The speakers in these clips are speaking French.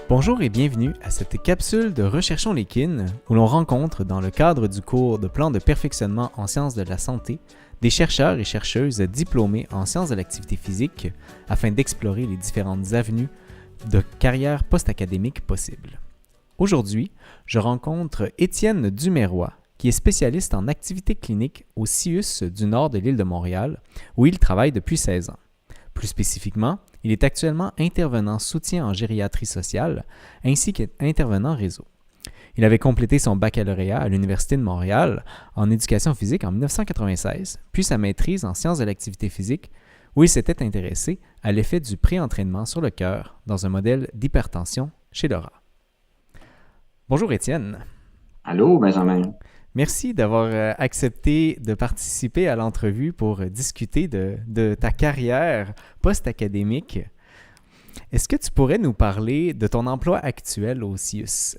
Bonjour et bienvenue à cette capsule de Recherchons les kin où l'on rencontre dans le cadre du cours de plan de perfectionnement en sciences de la santé des chercheurs et chercheuses diplômés en sciences de l'activité physique afin d'explorer les différentes avenues de carrière post-académique possibles. Aujourd'hui, je rencontre Étienne Duméroy, qui est spécialiste en activité clinique au CIUS du nord de l'île de Montréal, où il travaille depuis 16 ans. Plus spécifiquement, il est actuellement intervenant soutien en gériatrie sociale ainsi qu'intervenant réseau. Il avait complété son baccalauréat à l'Université de Montréal en éducation physique en 1996, puis sa maîtrise en sciences de l'activité physique, où il s'était intéressé à l'effet du pré-entraînement sur le cœur dans un modèle d'hypertension chez le rat. Bonjour Étienne. Allô, Benjamin. Merci d'avoir accepté de participer à l'entrevue pour discuter de ta carrière post-académique. Est-ce que tu pourrais nous parler de ton emploi actuel au CIUS?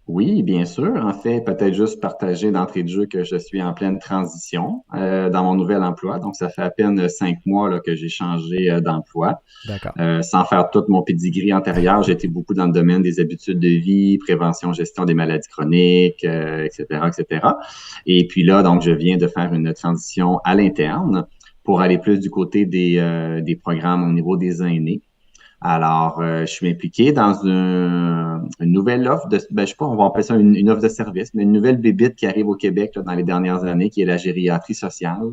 Oui, bien sûr. En fait, peut-être juste partager d'entrée de jeu que je suis en pleine transition dans mon nouvel emploi. Donc, ça fait à peine 5 mois là, que j'ai changé d'emploi. D'accord. Sans faire tout mon pedigree antérieur, j'ai été beaucoup dans le domaine des habitudes de vie, prévention, gestion des maladies chroniques, etc., etc. Et puis là, donc, je viens de faire une transition à l'interne pour aller plus du côté des programmes au niveau des aînés. Alors, je suis impliqué dans une nouvelle offre je sais pas, on va appeler ça une offre de service, mais une nouvelle bébite qui arrive au Québec là, dans les dernières années, qui est la gériatrie sociale.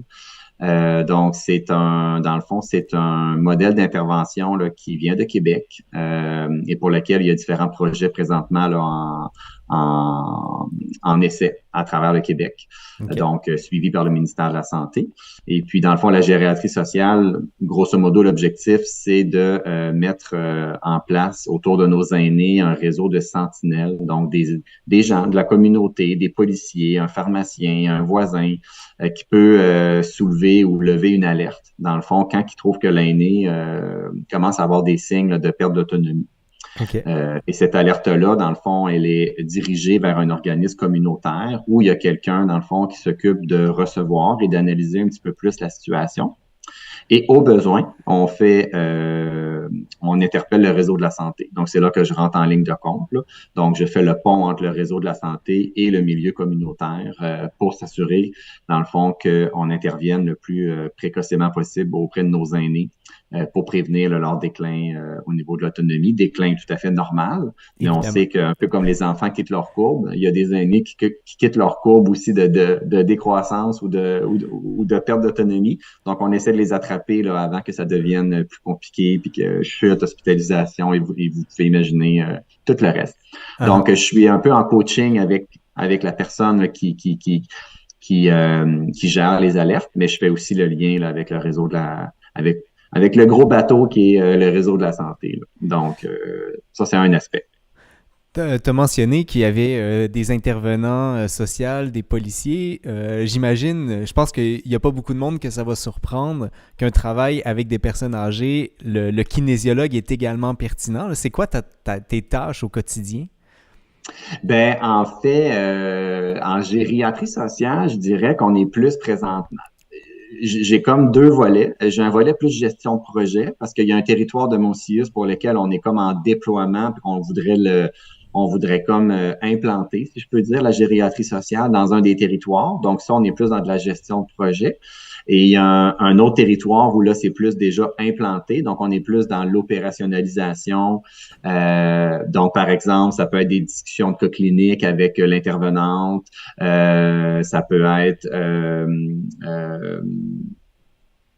Donc, dans le fond, c'est un modèle d'intervention là, qui vient de Québec et pour lequel il y a différents projets présentement là, en essai à travers le Québec, OK. donc suivi par le ministère de la Santé. Et puis, dans le fond, la gériatrie sociale, grosso modo, l'objectif, c'est de mettre en place autour de nos aînés un réseau de sentinelles, donc des gens de la communauté, des policiers, un pharmacien, un voisin, qui peut soulever ou lever une alerte, dans le fond, quand il trouve que l'aîné commence à avoir des signes là, de perte d'autonomie. OK. Et cette alerte-là, dans le fond, elle est dirigée vers un organisme communautaire où il y a quelqu'un, dans le fond, qui s'occupe de recevoir et d'analyser un petit peu plus la situation. Et au besoin, on interpelle le réseau de la santé. Donc, c'est là que je rentre en ligne de compte, là. Donc, je fais le pont entre le réseau de la santé et le milieu communautaire pour s'assurer, dans le fond, qu'on intervienne le plus précocement possible auprès de nos aînés pour prévenir là, leur déclin au niveau de l'autonomie. Déclin tout à fait normal, mais on Évidemment. sait qu'un peu comme les enfants quittent leur courbe, il y a des aînés qui quittent leur courbe aussi de décroissance ou de perte d'autonomie. Donc, on essaie de les attraper là, avant que ça devienne plus compliqué, puis que chute, hospitalisation, et vous pouvez imaginer tout le reste. Donc, je suis un peu en coaching avec la personne là, qui gère les alertes, mais je fais aussi le lien là, avec le réseau avec le gros bateau qui est le réseau de la santé, là. Donc, ça, c'est un aspect. Tu as mentionné qu'il y avait des intervenants sociaux, des policiers. J'imagine, je pense qu'il n'y a pas beaucoup de monde que ça va surprendre qu'un travail avec des personnes âgées, le kinésiologue est également pertinent. Là, c'est quoi tes tâches au quotidien? Ben, en fait, en gériatrie sociale, je dirais qu'on est plus présentement. J'ai comme deux volets. J'ai un volet plus gestion de projet parce qu'il y a un territoire de mon CIUS pour lequel on est comme en déploiement puis on voudrait comme implanter, si je peux dire, la gériatrie sociale dans un des territoires. Donc ça, on est plus dans de la gestion de projet. Et il y a un autre territoire où là, c'est plus déjà implanté. Donc, on est plus dans l'opérationnalisation. Donc, par exemple, ça peut être des discussions de cas cliniques avec l'intervenante. Ça peut être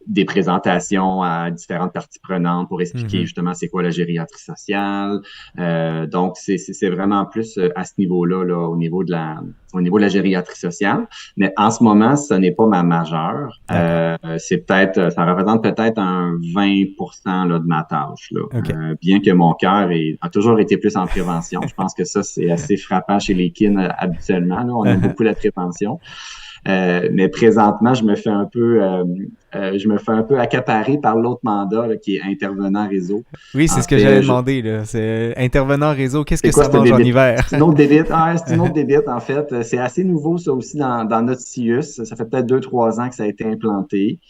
des présentations à différentes parties prenantes pour expliquer Mhm. justement c'est quoi la gériatrie sociale. Donc, c'est vraiment plus à ce niveau-là, là, au niveau de la gériatrie sociale. Mais en ce moment, ce n'est pas ma majeure. D'accord. Ça représente peut-être un 20% là, de ma tâche, là. OK. Bien que mon cœur a toujours été plus en prévention. Je pense que ça, c'est assez frappant chez les kin habituellement, là. On aime beaucoup la prévention. Mais présentement, je me fais un peu accaparer par l'autre mandat là, qui est intervenant réseau. Oui, c'est En ce que j'allais fait, demander, là. C'est intervenant réseau, qu'est-ce que c'est quoi ça cette mange en débite? hiver? C'est une autre débite. Ah, c'est une autre débite, en fait. C'est assez nouveau, ça aussi, dans notre CIUS. Ça fait peut-être 2, 3 ans que ça a été implanté.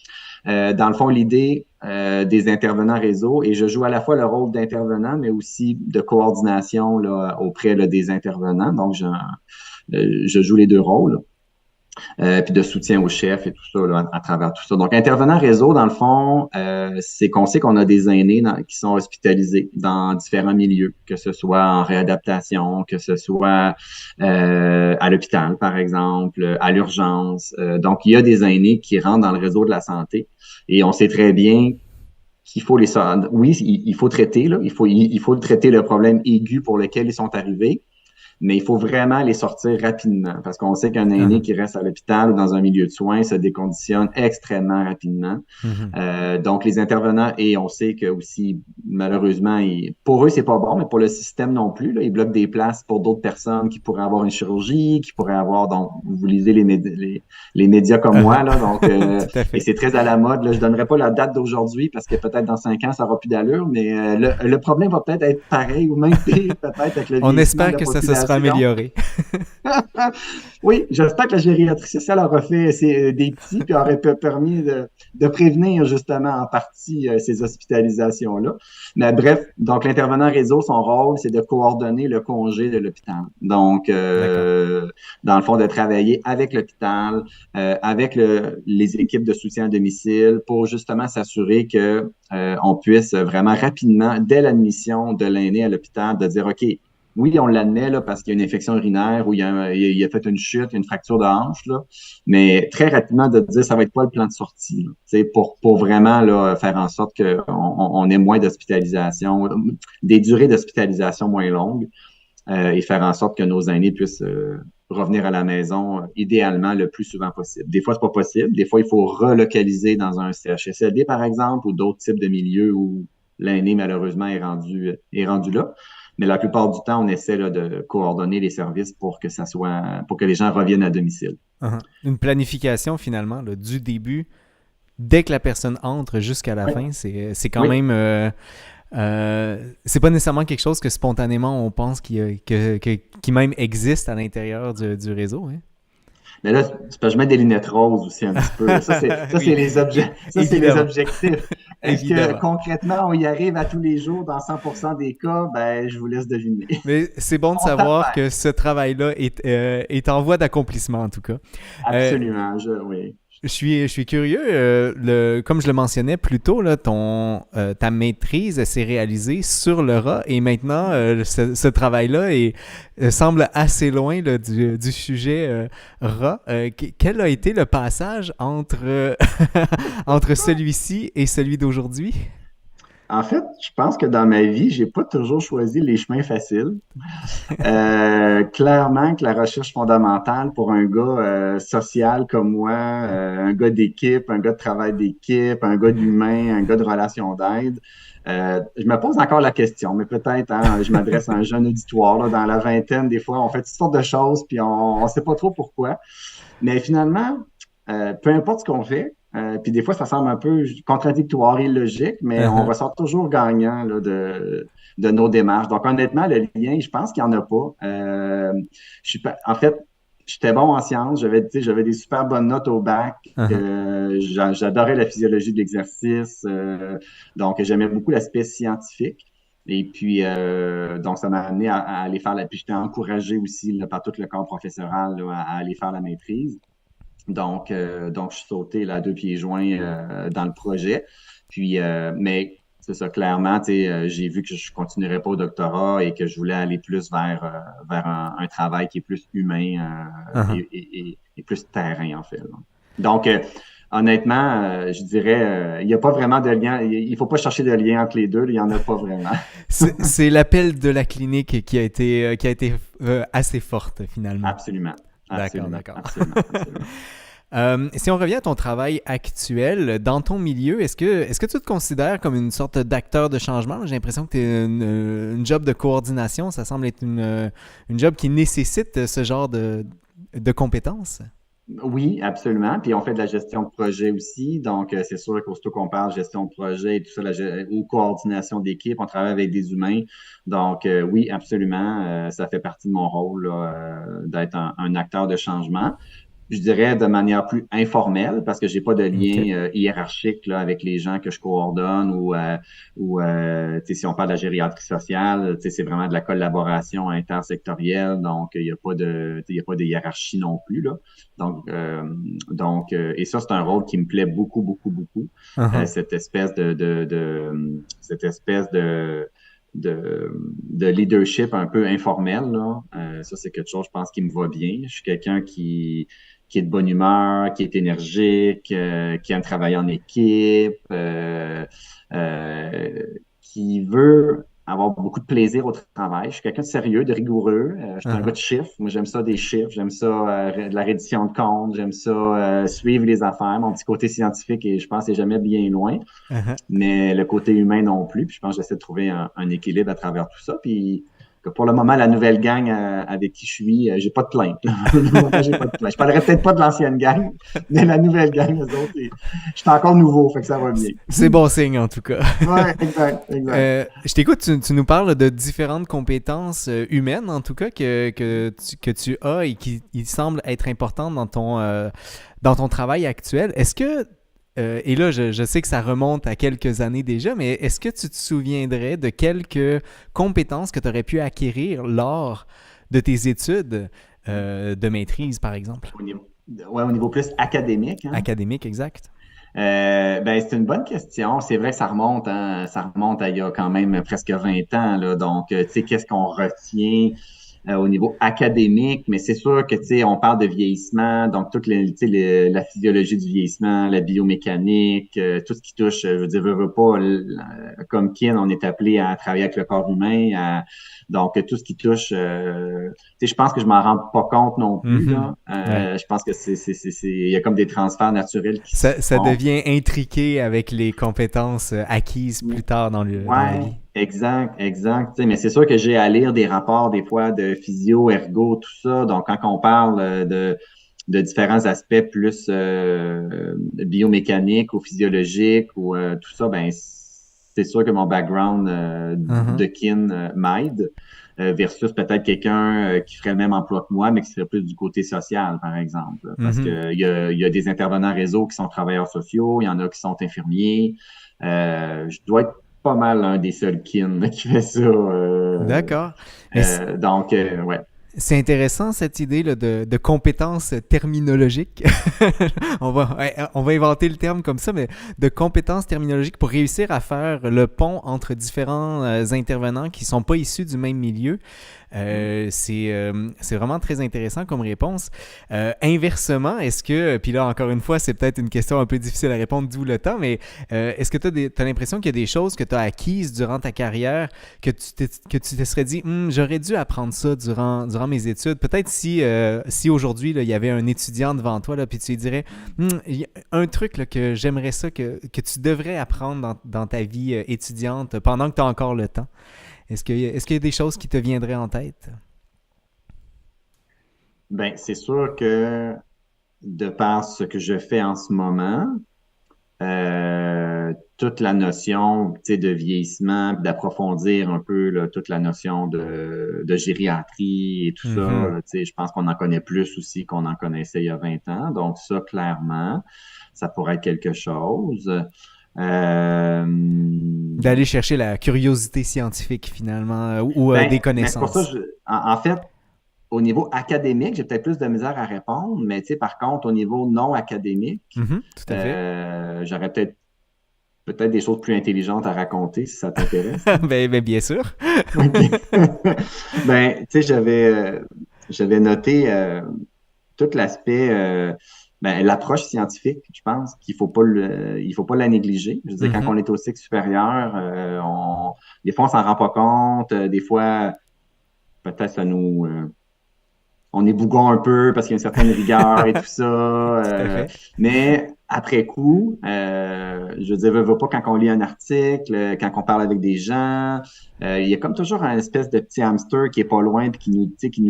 Dans le fond, l'idée des intervenants réseau, et je joue à la fois le rôle d'intervenant, mais aussi de coordination là, auprès là, des intervenants. Donc, je joue les deux rôles. Puis de soutien au chef et tout ça là, à travers tout ça. Donc, intervenant réseau, dans le fond, c'est qu'on sait qu'on a des aînés qui sont hospitalisés dans différents milieux, que ce soit en réadaptation, que ce soit à l'hôpital, par exemple, à l'urgence. Donc, il y a des aînés qui rentrent dans le réseau de la santé et on sait très bien qu'il faut les sortir. Oui, il faut traiter, là, il faut traiter le problème aigu pour lequel ils sont arrivés, mais il faut vraiment les sortir rapidement parce qu'on sait qu'un aîné qui reste à l'hôpital ou dans un milieu de soins se déconditionne extrêmement rapidement. Donc, les intervenants, et on sait que aussi, malheureusement, pour eux, c'est pas bon, mais pour le système non plus, là, ils bloquent des places pour d'autres personnes qui pourraient avoir une chirurgie, qui pourraient avoir, donc, vous lisez les médias comme moi, là, donc, Tout à et fait. c'est très à la mode. Là, je donnerai pas la date d'aujourd'hui parce que peut-être dans 5 ans, ça aura plus d'allure, mais le problème va peut-être être pareil ou même pire, peut-être avec le On vieillissement de espère la que ça se sera population. amélioré. Oui, j'espère que la gériatrie sociale aura fait des petits puis aurait permis de prévenir justement en partie ces hospitalisations-là. Mais bref, donc l'intervenant réseau, son rôle, c'est de coordonner le congé de l'hôpital. Donc, D'accord. dans le fond, de travailler avec l'hôpital, avec les équipes de soutien à domicile pour justement s'assurer que on puisse vraiment rapidement, dès l'admission de l'aîné à l'hôpital, de dire, OK, oui, on l'admet là, parce qu'il y a une infection urinaire ou il a fait une chute, une fracture de hanche, là, mais très rapidement de dire ça va être quoi le plan de sortie là, pour vraiment là, faire en sorte qu'on ait moins d'hospitalisation, des durées d'hospitalisation moins longues et faire en sorte que nos aînés puissent revenir à la maison idéalement le plus souvent possible. Des fois, c'est pas possible. Des fois, il faut relocaliser dans un CHSLD, par exemple, ou d'autres types de milieux où l'aîné, malheureusement, est rendu là. Mais la plupart du temps, on essaie là, de coordonner les services pour que ça soit, pour que les gens reviennent à domicile. Une planification finalement là, du début, dès que la personne entre jusqu'à la Oui, fin, c'est quand oui. même c'est pas nécessairement quelque chose que spontanément on pense qui même existe à l'intérieur du réseau. Hein? Mais là, c'est parce que je mets des lunettes roses aussi un petit peu. Là. Oui, Ça, c'est les évidemment. objectifs. Est-ce que Évidemment. concrètement, on y arrive à tous les jours dans 100% des cas? Ben, je vous laisse deviner. Mais c'est bon de On savoir s'espère. que ce travail-là est en voie d'accomplissement, en tout cas. Euh, Absolument. Oui. je suis curieux, comme je le mentionnais plus tôt, là, ta maîtrise s'est réalisée sur le rat et maintenant, ce travail-là semble assez loin là, du sujet rat. Quel a été le passage entre, entre celui-ci et celui d'aujourd'hui? En fait, je pense que dans ma vie, j'ai pas toujours choisi les chemins faciles. Clairement que la recherche fondamentale pour un gars social comme moi, un gars d'équipe, un gars de travail d'équipe, un gars d'humain, un gars de relation d'aide, je me pose encore la question, mais peut-être hein, je m'adresse à un jeune auditoire là, dans la vingtaine, des fois on fait toutes sortes de choses puis on ne sait pas trop pourquoi. Mais finalement, peu importe ce qu'on fait, puis des fois ça semble un peu contradictoire, illogique, mais on ressort toujours gagnant là, de nos démarches. Donc, honnêtement, le lien, je pense qu'il n'y en a pas. En fait, j'étais bon en sciences, j'avais des super bonnes notes au bac. J'adorais la physiologie de l'exercice, donc j'aimais beaucoup l'aspect scientifique. Et puis, donc, ça m'a amené à aller faire la. Puis, j'étais encouragé aussi là, par tout le corps professoral là, à aller faire la maîtrise. Donc, je suis sauté là, à deux pieds joints dans le projet. Puis, mais c'est ça, clairement, j'ai vu que je continuerais pas au doctorat et que je voulais aller plus vers un travail qui est plus humain et plus terrain, en fait. Là. Donc, honnêtement, je dirais, il n'y a pas vraiment de lien. Il faut pas chercher de lien entre les deux. Là, il n'y en a pas vraiment. C'est l'appel de la clinique qui a été assez forte finalement. Absolument. D'accord, Absolument. d'accord. Absolument. Absolument. Si on revient à ton travail actuel, dans ton milieu, est-ce que tu te considères comme une sorte d'acteur de changement? J'ai l'impression que tu es une job de coordination. Ça semble être une job qui nécessite ce genre de compétences. Oui, absolument. Puis on fait de la gestion de projet aussi. Donc, c'est sûr qu'aussitôt qu'on parle gestion de projet et tout ça, ou coordination d'équipe, on travaille avec des humains. Donc, oui, absolument. Ça fait partie de mon rôle là, d'être un acteur de changement. je dirais de manière plus informelle, parce que j'ai pas de OK. lien hiérarchique là, avec les gens que je coordonne ou tu sais, si on parle de la gériatrie sociale, tu sais, c'est vraiment de la collaboration intersectorielle, donc il y a pas de, tu sais, il y a pas de hiérarchie non plus là. Et ça c'est un rôle qui me plaît beaucoup, beaucoup, beaucoup. Uh-huh. Cette espèce cette espèce de leadership un peu informel là. Ça c'est quelque chose, je pense, qui me va bien. Je suis quelqu'un qui est de bonne humeur, qui est énergique, qui aime travailler en équipe, euh, qui veut avoir beaucoup de plaisir au travail. Je suis quelqu'un de sérieux, de rigoureux. Je suis un gars Uh-huh. de chiffres. Moi, j'aime ça des chiffres. J'aime ça de la reddition de comptes. J'aime ça suivre les affaires. Mon petit côté scientifique, et je pense, n'est jamais bien loin. Uh-huh. Mais le côté humain non plus. Puis je pense que j'essaie de trouver un équilibre à travers tout ça. Puis que pour le moment, la nouvelle gang avec qui je suis, j'ai pas de plainte. Pour le moment, j'ai pas de plainte. Je parlerai peut-être pas de l'ancienne gang, mais la nouvelle gang, eux autres, je suis encore nouveau, fait que ça va bien. C'est bon signe en tout cas. Ouais, exact, exact. Je t'écoute, tu nous parles de différentes compétences humaines, en tout cas, que tu as et qui il semblent être importantes dans ton travail actuel. Est-ce que, et là, je sais que ça remonte à quelques années déjà, mais est-ce que tu te souviendrais de quelques compétences que tu aurais pu acquérir lors de tes études de maîtrise, par exemple? Au niveau plus académique, hein? Académique, exact. Ben, c'est une bonne question. C'est vrai que ça remonte, hein, ça remonte à il y a quand même presque 20 ans, là. Donc, tu sais, qu'est-ce qu'on retient au niveau académique? Mais c'est sûr que, tu sais, on parle de vieillissement, donc toute tu sais, la physiologie du vieillissement, la biomécanique, tout ce qui touche, je veux dire, veux pas, comme kin, on est appelé à travailler avec le corps humain, donc tout ce qui touche, tu sais, je pense que je m'en rends pas compte non plus, Mhm. là. Ouais. Je pense que il y a comme des transferts naturels qui se Ça font. devient intriqué avec les compétences acquises plus tard dans la Ouais, vie. exact, exact. Tu sais, mais c'est sûr que j'ai à lire des rapports des fois de physio, ergo, tout ça. Donc, quand on parle de différents aspects plus biomécaniques ou physiologiques ou tout ça, ben c'est sûr que mon background Mhm. de kin m'aide versus peut-être quelqu'un qui ferait le même emploi que moi, mais qui serait plus du côté social, par exemple. Parce Mhm. que il y a des intervenants réseau qui sont travailleurs sociaux, il y en a qui sont infirmiers. Je dois être pas mal un des seuls kin qui fait ça. D'accord. Mais Ouais. c'est intéressant cette idée là, de compétences terminologiques. On va inventer le terme comme ça, mais de compétences terminologiques pour réussir à faire le pont entre différents intervenants qui ne sont pas issus du même milieu. C'est vraiment très intéressant comme réponse. Inversement, est-ce que, puis là encore une fois, c'est peut-être une question un peu difficile à répondre, d'où le temps, mais est-ce que tu as l'impression qu'il y a des choses que tu as acquises durant ta carrière que que tu te serais dit, j'aurais dû apprendre ça durant mes études. Peut-être si aujourd'hui, là, il y avait un étudiant devant toi, là, puis tu lui dirais, il y a un truc là, que j'aimerais ça, que tu devrais apprendre dans ta vie étudiante pendant que tu as encore le temps. Est-ce qu'il y a des choses qui te viendraient en tête? Ben, c'est sûr que de par ce que je fais en ce moment, toute la notion, tu sais, de vieillissement, puis d'approfondir un peu là, toute la notion de gériatrie et tout ça, Mhm. tu sais, je pense qu'on en connaît plus aussi qu'on en connaissait il y a 20 ans. Donc ça, clairement, ça pourrait être quelque chose. Euh, D'aller chercher la curiosité scientifique finalement, ou des mais c'est pour ça, connaissances. en fait, au niveau académique, j'ai peut-être plus de misère à répondre, mais tu sais, par contre, au niveau non académique, Mhm, tout à fait. j'aurais peut-être des choses plus intelligentes à raconter si ça t'intéresse. Ben, bien sûr. OK. Ben, tu sais, j'avais noté tout l'aspect, ben, l'approche scientifique, je pense il faut pas la négliger. Je veux dire, quand Mhm. on est au cycle supérieur, des fois, on s'en rend pas compte. Des fois, peut-être on est bougon un peu parce qu'il y a une certaine rigueur et tout ça. Tout à fait. Mais après coup, je veux dire, veux pas quand on lit un article, quand on parle avec des gens, il y a comme toujours un espèce de petit hamster qui est pas loin puis qui nous, tu sais, qui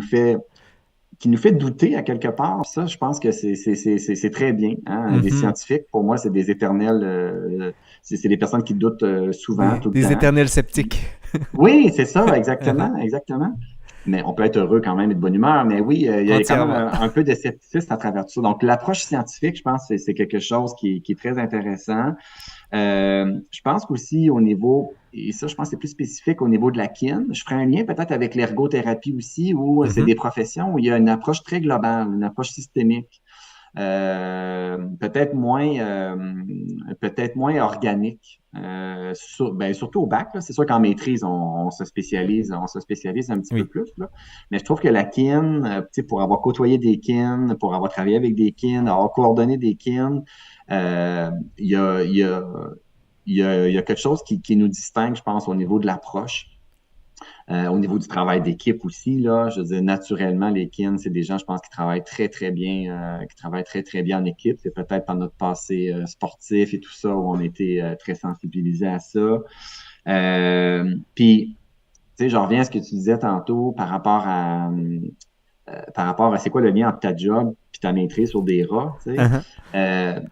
nous fait douter à quelque part. Ça, je pense que c'est très bien. Hein? Des Mhm. scientifiques, pour moi, c'est des éternels, c'est des personnes qui doutent souvent, tout le Des temps. éternels Puis, sceptiques. oui, c'est ça, exactement, exactement. Mais on peut être heureux quand même et de bonne humeur. Mais oui, il y a quand même un peu de scepticisme à travers tout ça. Donc, l'approche scientifique, je pense, c'est quelque chose qui est très intéressant. Je pense qu'aussi au niveau, et ça, je pense que c'est plus spécifique au niveau de la kin, je ferai un lien peut-être avec l'ergothérapie aussi, où c'est des professions où il y a une approche très globale, une approche systémique. Peut-être moins organique. Surtout au bac, là. C'est sûr qu'en maîtrise, on se spécialise un petit peu plus, là. Mais je trouve que la kin, pour avoir côtoyé des kin, pour avoir travaillé avec des kin, avoir coordonné des kin, il y a quelque chose qui nous distingue, je pense, au niveau de l'approche. Au niveau du travail d'équipe aussi, là, je veux dire, naturellement, les kin, c'est des gens, je pense, qui travaillent très, très bien, en équipe. C'est peut-être par notre passé sportif et tout ça, où on était très sensibilisés à ça. Puis, tu sais, je reviens à ce que tu disais tantôt par rapport à c'est quoi le lien entre ta job puis ta maîtrise sur des rats, tu sais.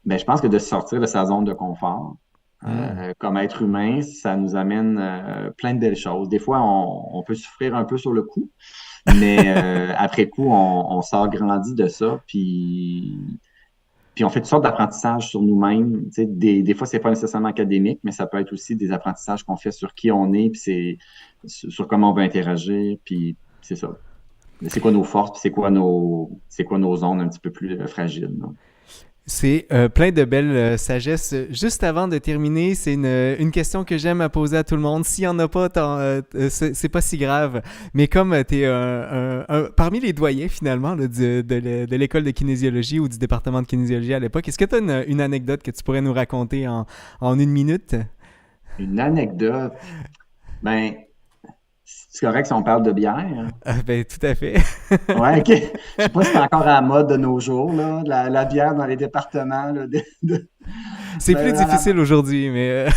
Je pense que de sortir de sa zone de confort, comme être humain, ça nous amène plein de belles choses. Des fois, on peut souffrir un peu sur le coup, mais après coup, on sort grandi de ça, puis on fait toutes sortes d'apprentissages sur nous-mêmes. Tu sais, des fois, c'est pas nécessairement académique, mais ça peut être aussi des apprentissages qu'on fait sur qui on est, puis c'est sur comment on veut interagir, puis c'est ça. C'est quoi nos forces, puis c'est quoi nos zones un petit peu plus fragiles, non? C'est plein de belles sagesses. Juste avant de terminer, c'est une question que j'aime à poser à tout le monde. S'il n'y en a pas, c'est pas si grave. Mais comme tu es parmi les doyens, finalement, là, de l'école de kinésiologie ou du département de kinésiologie à l'époque, est-ce que tu as une anecdote que tu pourrais nous raconter en 1 minute? Une anecdote? Ben, c'est correct si on parle de bière? Tout à fait. Ouais, OK. Je sais pas si c'est encore à la mode de nos jours, là, la bière dans les départements. Là, c'est plus difficile aujourd'hui, mais...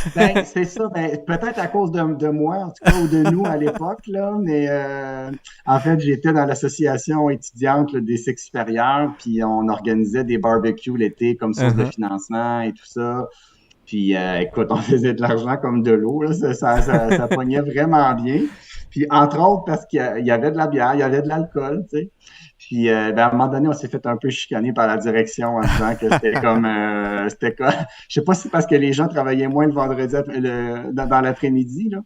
c'est ça. Peut-être à cause de moi, en tout cas, ou de nous à l'époque, là, mais en fait, j'étais dans l'association étudiante là, des cycles supérieurs, puis on organisait des barbecues l'été comme source de financement et tout ça. Puis, écoute, on faisait de l'argent comme de l'eau, là, ça pognait vraiment bien. Puis, entre autres, parce qu'il y avait de la bière, il y avait de l'alcool, tu sais. Puis, à un moment donné, on s'est fait un peu chicaner par la direction en disant que c'était comme... je sais pas si c'est parce que les gens travaillaient moins le vendredi dans l'après-midi, là.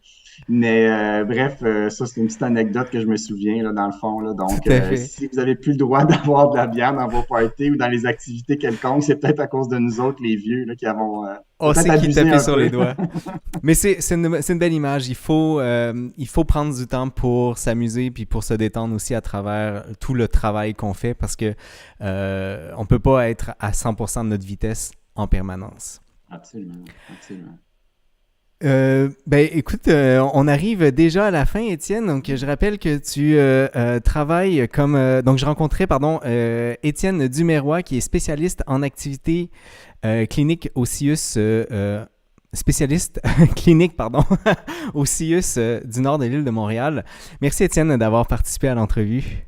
Mais bref, ça, c'est une petite anecdote que je me souviens, là, dans le fond, là. Donc, si vous avez plus le droit d'avoir de la bière dans vos parties ou dans les activités quelconques, c'est peut-être à cause de nous autres, les vieux, là, qui avons... on sait qui tapait sur les doigts. Mais c'est une belle image. Il faut prendre du temps pour s'amuser puis pour se détendre aussi à travers tout le travail qu'on fait parce que on peut pas être à 100% de notre vitesse en permanence. Absolument, absolument. Écoute, on arrive déjà à la fin, Étienne. Donc, je rappelle que tu travailles comme... donc, je rencontrais, Étienne Duméroy, qui est spécialiste en activité clinique au CIUS... spécialiste clinique, au CIUS du nord de l'île de Montréal. Merci, Étienne, d'avoir participé à l'entrevue.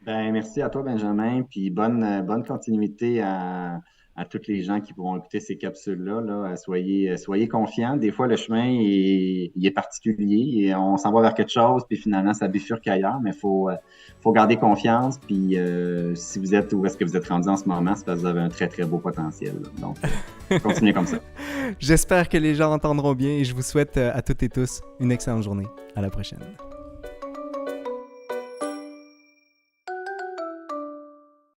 Merci à toi, Benjamin, puis bonne continuité à tous les gens qui pourront écouter ces capsules-là. Là. Soyez confiants. Des fois, le chemin il est particulier et on s'en va vers quelque chose, puis finalement, ça bifurque ailleurs, mais faut garder confiance. Puis si vous êtes où est-ce que vous êtes rendu en ce moment, c'est parce que vous avez un très, très beau potentiel. Là. Donc, continuez comme ça. J'espère que les gens entendront bien et je vous souhaite à toutes et tous une excellente journée. À la prochaine.